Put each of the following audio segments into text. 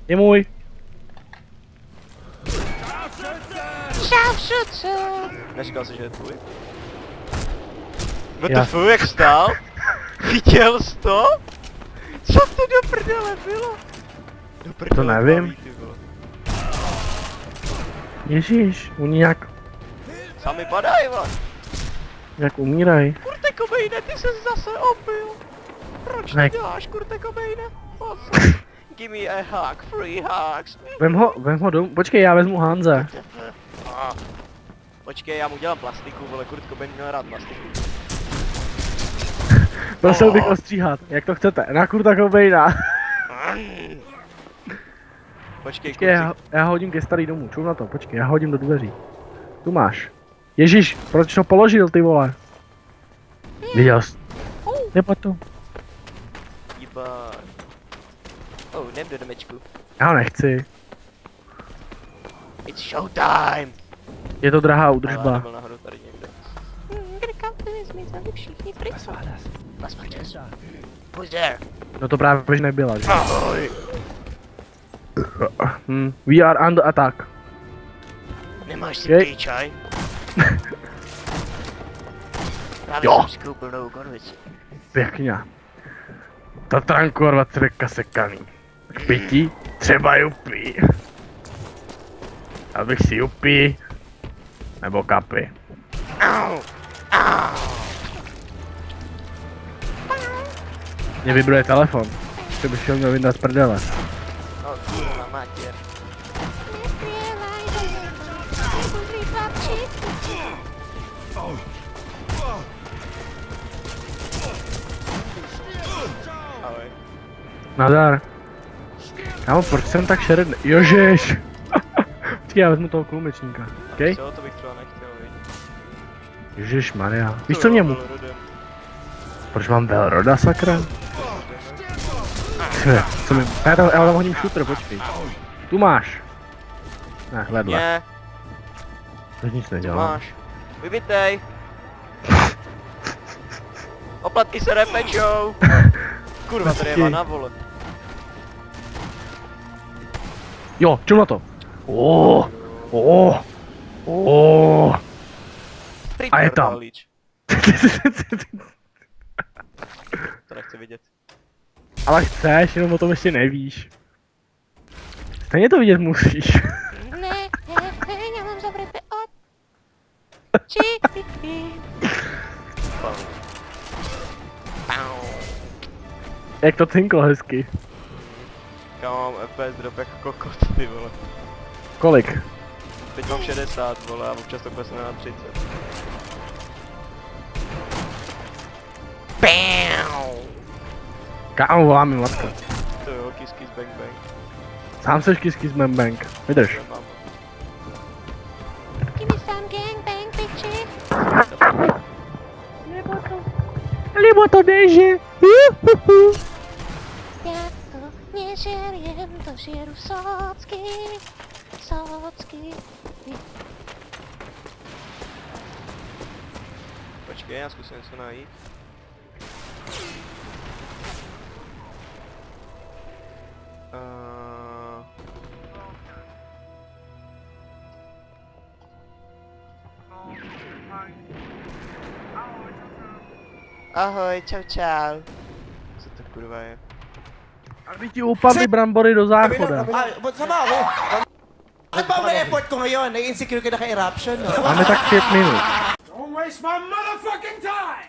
Je můj. Neříkal jsi, že je tvůj? WTF, jak stál? Viděl jsi to? Co to do prdele bylo? Do prdele To nevím. baví, ty vole. Ježíš, oni nějak Sami padají, man. umíraj. Kurte Cobaine, ty se zase opil. Proč Ne. to děláš, Kurte Cobaine? Give me a hug, free hugs. Vem ho domů, počkej, já vezmu Hanze. Počkej, já mu dělám plastiku, vole, Kurt Cobain měl rád plastiku. Prosil bych ostříhat, jak to chcete, na Kurta Cobaina. Počkej, Počkej, já hodím ke starý domů, čum na to, počkej, já hodím do dveří. Tu máš. Ježíš, proč to položil, ty vole? Viděl jsi? Nebo to? Jebáš. Oh, jdem do domečku. Já ho nechci. It's showtime! Je to drahá Ale údržba. nebyl nahoru tady někde. Who's there? No to právě už nebyla, že? Ahoj! We are under attack. Nemáš si Jej. pít čaj? Právě Jo. jsem si koupil novou konvici. Pěkně. Tatranko 20 sekaný. K pití třeba jupí. Abych si jupí. Nebo kapy. Au! Au! Mě vibruje telefon. Ještě bych šel měl vyndat z prdele. No kurva matěr. Ahoj. Nadar. Kámo, proč jsem tak šeredný? Jožiš! Počkej, já vezmu toho klumečníka. Okay? Co, to bych třeba nechtěl, viď? Ježiš Maria. Víš co mě mu... Proč mám Velroda, sakra? Co mi... Já tam hodím shooter, počkej. Tu máš. Ne, vedle. Ne, To nic co nedělá. máš? Vybitej! Oplatky se repečou! Kurva, tady je Počkej. vana, vole. Jo, čum na to. A je tam. Balíč. To nechci vidět. Ale chceš, jenom o tom ještě nevíš. Stejně to vidět musíš. Ne, já mám zavřete oči. Pau. Pau. Jak to cinklo hezky. Já mám FPS drop jako kokot, ty vole. Kolik? Teď mám 60, vole, a občas to klesne na 30. BAM! Kámo, volá mi matka. To jo, kiss kiss bang bang. Sám seš kiss bang bang. Vydrž. To mám. Give me some gangbang, bitchy. Libo to nejže. Já to nežeriem, to žeru socky. Socky. Počkej, já zkusím něco najít. Ahoj, čau čau. Co to kurva je? Aby ti upadly brambory do záchoda. Sama ako. Ano pa ang effort ko ngayon? Nag-insecure ka na kay Eruption, no? Máme tak 5 minut. Don't waste my motherfucking time!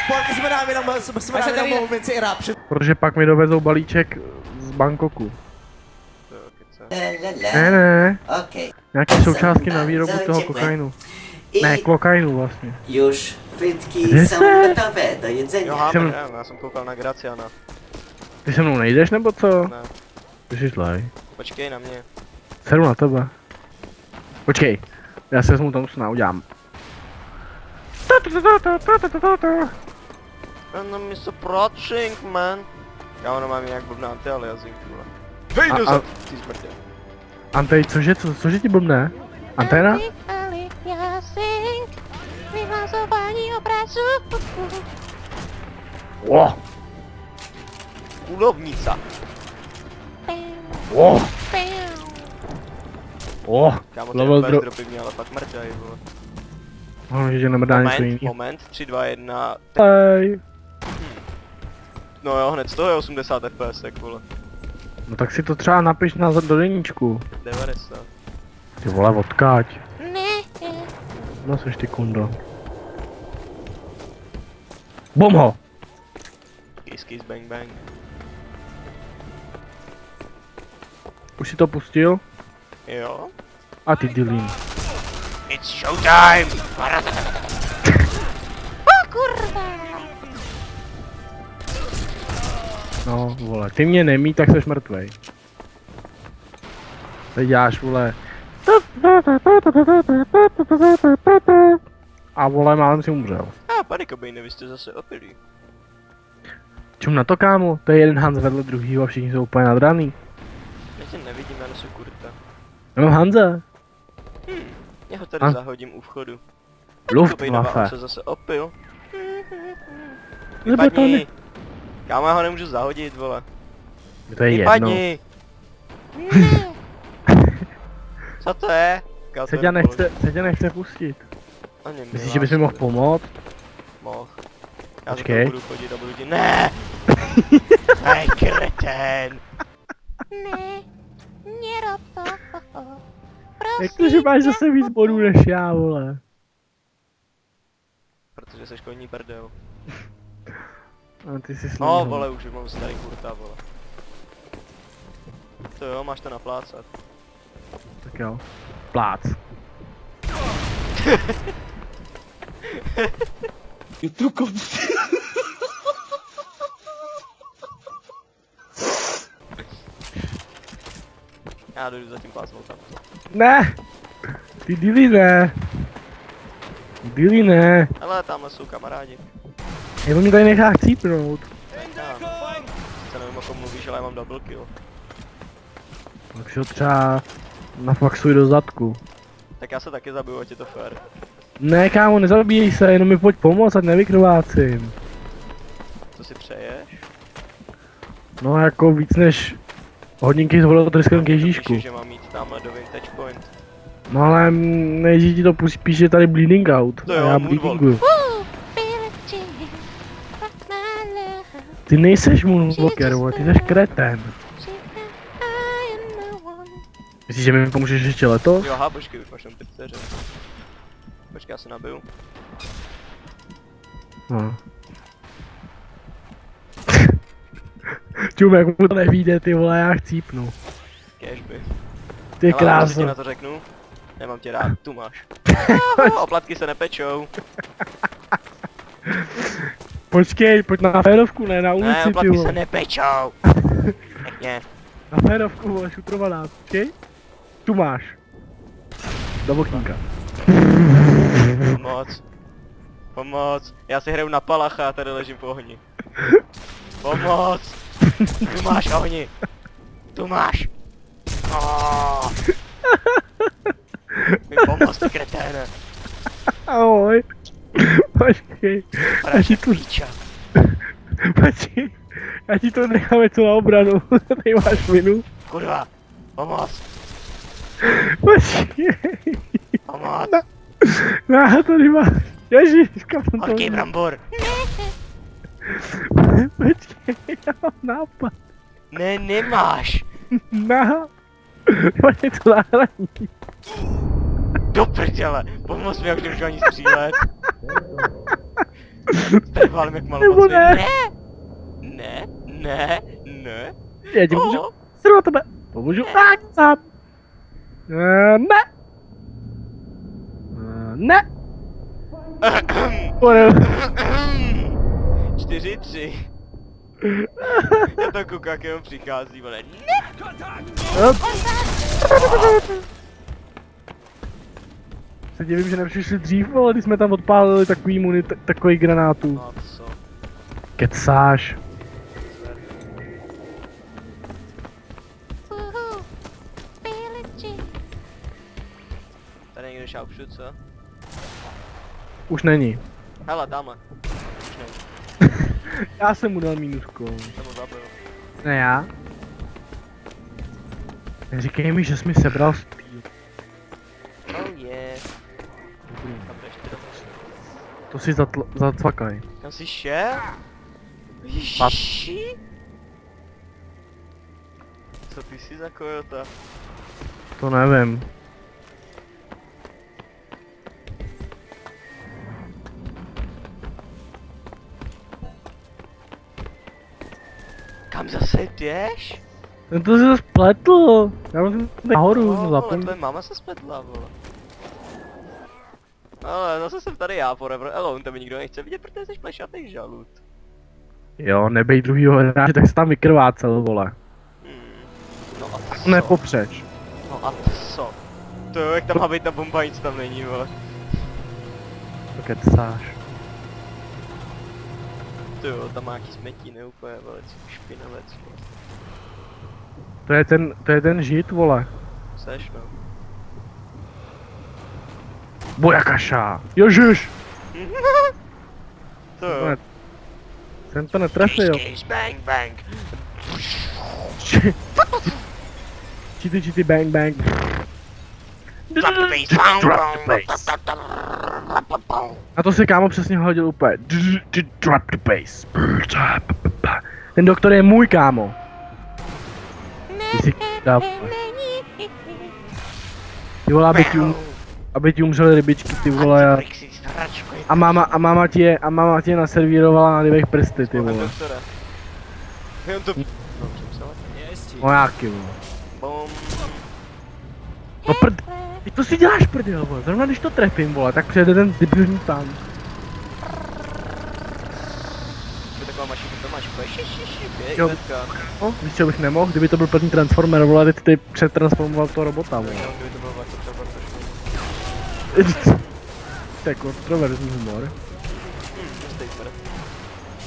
Paul, kasi marami lang mas marami lang moment sa Eruption. Protože pak mi dovezou balíček z Bangkoku. To jo, kece. Ne. Okej. Nějaké součástky na výrobu toho kokainu. Ne, kokainu vlastně. Już frytki Kde są jsi? gotowe do jedzenia. Jo, Hammer, já jsem koukal na Graciana. Ty se mnou nejdeš nebo co? Ne, Ty jsi zlej. počkej na mě. Sedu na tebe. Počkej, já si vezmu tomu sna, udělám. No mi se protřink, man. Já ono mám nějak blbná anti-aliasing, vole. Hej, A- dozad! Ty zmrdě. Antej, cože ti blbne? Anténa? Aliasing. Vyhlasování obrazu. Oh, Kulovnica. oh, oh. Kámo, ty Level FPS drop. dropy mě ale fakt mrdají, vole. No, že nemrdá něco Moment, jiného. moment, 3, 2, 1. Hej. No jo, hned z toho je 80 FPS, tak vole. No tak si to třeba napiš do deníčku. 90. Ty vole, odkáď. Ne. No seš ty kundo. Bom ho! Kiss, kiss, bang, bang. Už si to pustil? Jo. A ty dilín. It's showtime! O kurva. No, vole, ty mě nemí, tak seš mrtvej. Teď děláš, vole. A vole, málem si umřel. Panikobejne, vy jste zase opilí. Čum na to, kámo? To je jeden Hans vedle druhýho a všichni jsou úplně nadraný. Já tě nevidím, já nesu kurta. Jenom Hanze. Já ho tady A? zahodím u vchodu. Panikobejnová, on Luftwaffe. se zase opil. Nebo to ne... Vypadni! Kámo, já ho nemůžu zahodit, vole. To je jedno. Vypadni! Ne. Co to je? Se tě nechce pustit. Myslíš, že bys mi mohl pomoct? Mohl. Já za Počkej. to budu chodit a budu ti... Ne! Hej, kreten! Ne. Nerob to. Jak to, že máš zase víc bodů než já, vole? Protože jsi koní prdel. A ty jsi No, snížil. vole, už mám starý kurta, vole. To jo, máš to naplácat. Tak jo. Plác. Já jdu zatím pásnout tam. Ne! Ty dily ne! Dily ne! Ale tamhle jsou kamarádi. Já mě tady nechá chcípnout. Já se nevím, o kom mluvíš, ale já mám double kill. Tak si ho třeba nafaxuj do zadku. Tak já se taky zabiju, ať je to fair. Ne, kámo, nezabíjej se, jenom mi pojď pomoct, ať nevykrvácím. Co si přeješ? No jako víc než hodinky s vodotryskem k Ježíšku. Píšeš, že mám mít tamhle do vintage point. No ale nejdřív ti to píše tady bleeding out. To A jo, já Moonwalk. bleedinguju. Billie Jean. Rock my love. Ty nejseš moonwalker, vole, ty jsi kreten. She said I am the one. Myslíš, že mi pomůžeš ještě letos? Jo, aha, počkej, už máš tam 5 vteřin. Počkej, já se nabiju. No. Čum, jak mu to nevíde, ty vole, já chcípnu. Kežby. Ty Ale co ti krásno. na to řeknu? Nemám tě rád, tu máš. Oplatky se nepečou. Počkej, pojď na férovku, ne na Ne, ulici, ty oplatky se vole. nepečou. Pěkně. Na férovku, vole, šutrovaná, počkej. Tu máš. Do okýnka. Pomoc. Pomoc. Já si hraju na palacha a tady ležím v ohni. Pomoc. Tu máš ohni. Tu máš. Oh. Mi pomoz, ty kreténe. Ahoj. Počkej, já ti tu, Píča. počkej. Já ti to nechám něco na obranu, tady máš minu. Kurva. Pomoc. Počkej. Pomoc. No, tady máš. Ježíš, kam jsem to Horký vzal? brambor. Počkej, já mám nápad. Ne, nemáš. Na. Máš něco na hraní. Do prdele. Pomoz mi, jak nemůžu ani střílet. Trválím jak Nebo malomocný. ne. Ne. Ne. Ne. Já ti můžu. Oh. Srva tebe. Pomůžu. Tak, sám. Ne. Ne. Whatever. 4-3. Já to koukám, jak jenom přichází, vole. Se divím, že nepřišli dřív, ale když jsme tam odpálili takový granátů. No co? Kecáš. Uhu. Billie Jean. Tady někde šaupšu, co? Už není. Hele, tamhle. Už nevím, Já jsem mu dal minuskou. jsem ho zabil. Ne já. Neříkej mi, že jsi mi sebral stýl. Oh yeah. Tam to ještě To si zacvakaj. Kam jsi šel? Ježiši? Co ty jsi za kojota? To nevím. Kam zase jdeš? Ten to se spletl. Já musím nahoru, vole, zapomněl. tvoje mama se spletla, vole. Ale zase jsem tady já forever alone, tebe nikdo nechce vidět, protože jsi plešatý žalud. Jo, nebej druhýho hráče, tak se tam vykrvácel, vole. No a co? Nepopřeč. No a co? To jo, jak tam má být ta bomba, nic tam není, vole. To kecáš. To jo, tam má nějaký smetí, ne úplně, vole, špinavec, vole. To je ten žid, vole. Seš, no. Bojakaša. Ježiš! To jo. Jsem to netrefil. Bang, bang. Čity, bang, bang. Drop the bass. Drop the bass. A to si kámo přesně hodil úplně. Drop the bass. Ten doktor je můj kámo. Ty si dá. Ty vole, aby ti umřely rybičky, ty vole. A máma ti je naservírovala na dvě prsty, ty vole. On to... No, přepsal. Mojáky, vole. Bom. No ty to si děláš prdel, vole. Zrovna když to trefím, vole, tak přijede ten debilní tank. Taková mašina, to máš pojď, Jo. No, víš co bych nemohl, kdyby to byl první transformer, vole, ty přetransformoval toho robota, vole. No, kdyby to bylo vlastně třeba trošku. To je kontroverzní humor. Statement.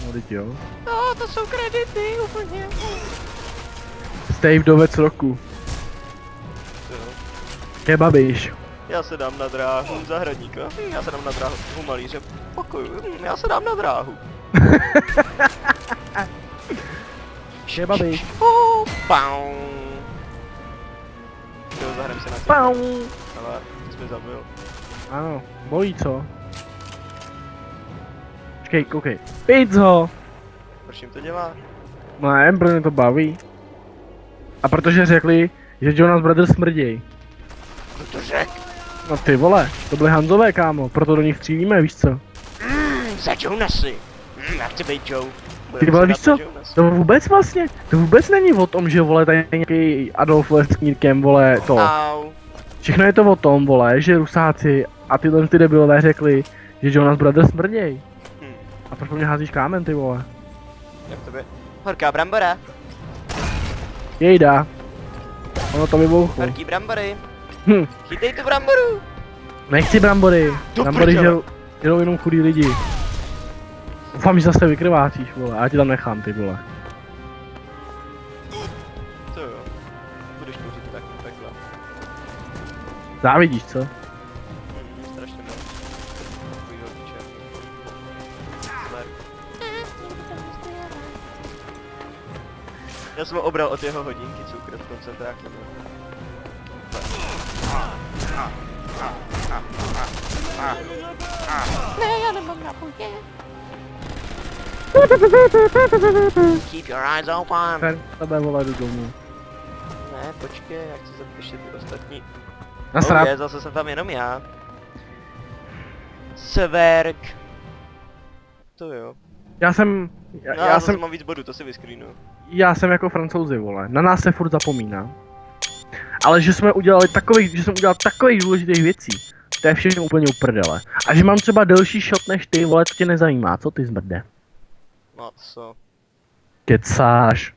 No, teď jo. No, to jsou kredity úplně. Stave dovec roku. Jo. Kebabiš. Já se dám na dráhu zahradníka. Já se dám na dráhu malíře pokoju. Já se dám na dráhu. Kebabiš. Pau. Jo, zahrám se na tím. Pau. Ale ty jsi mě zabil. Ano, bolí co? Počkej, koukej. Pizzo! Proč jim to dělá? No nevím, pro mě to baví. A protože řekli, že Jonas Brothers smrděj. Kdo to řek? No ty vole, to byly Hanzové, kámo, proto do nich střílíme, víš co? Za Jonasy. Já chci být Joe. Ty vole, víš co? To vůbec vlastně, to vůbec není o tom, že vole, tady je nějaký Adolf s knírkem, vole, to. Au. Všechno je to o tom, vole, že Rusáci a tyhle ty debilové řekli, že Jonas Brothers smrděj. A proč po mě házíš kámen, ty vole? Jak to by? Horká brambora. Jejda. Ono to vybouchlo. Horký brambory. Hm, Chytej tu bramboru. nechci brambory. Do Brambory prdele. žerou jenom chudí lidi. Doufám, že zase vykrvácíš, vole, a já ti tam nechám, ty vole. To jo. Budeš kouřit tak takhle. Závidíš, co? Strašně moc. Takový hodíče. Smer. Já jsem ho obral od jeho hodinky cukr v koncentráku. Ne, já nemám napoje. Keep your eyes open. Fer, tebe vole, jdu domů. Ne, počkej, já chci zapíšet ty ostatní. Nasrát. Oh, zase jsem tam jenom já. Severk. To jo. Já jsem mám víc bodů, to si vyscreenuju. já jsem jako Francouzi, vole. Na nás se furt zapomíná. Ale že jsme udělali že jsem udělal takových důležitých věcí, to je všechno úplně uprdele. A že mám třeba delší shot než ty, vole, to tě nezajímá, co ty zmrde? No co? Kecáš.